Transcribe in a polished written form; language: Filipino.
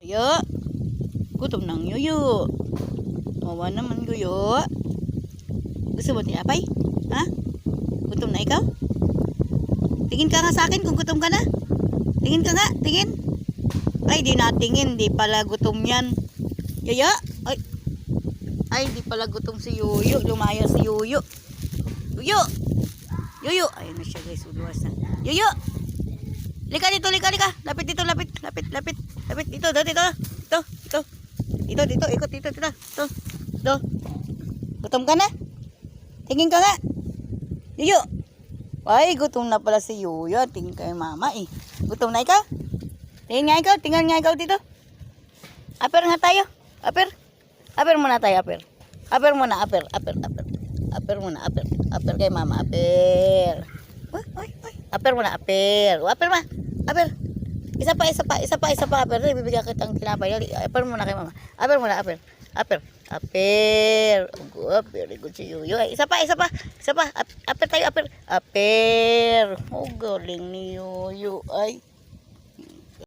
Yuyo, gutom ng yuyo. Mawa naman yuyo. Gusto mo tinapay? Ha? Gutom na ikaw? Tingin ka nga sa akin kung gutom ka na. Tingin ka nga, tingin. Ay, di natingin, di pala gutom yan. Yuyo, ay, di pala gutom si Yuyo. Lumaya si Yuyo. Yuyo, Yuyo. Ayun na siya guys, uluwas na. Yuyo, lika dito, lika. Lapit dito, lapit. Dito. Ikot dito. Dito. Gutom ka na? Tingin ka nga. Yuyo. Ay, gutom na pala si Yuyo. Tingin kay mama eh. Gutom na ikaw? Tingin nga ikaw dito. Aper nga tayo. Aper muna tayo, aper. Aper muna. Aper kay mama, aper. Uy. Aper muna, aper. Aper. Isa pa, aper. Bibigyan kitang tinapay. Aper muna kay mama. Aper muna, aper. Aper. Very good si Yuyo. Isa pa. Aper tayo, aper. Oh, galing ni Yuyo. Ay.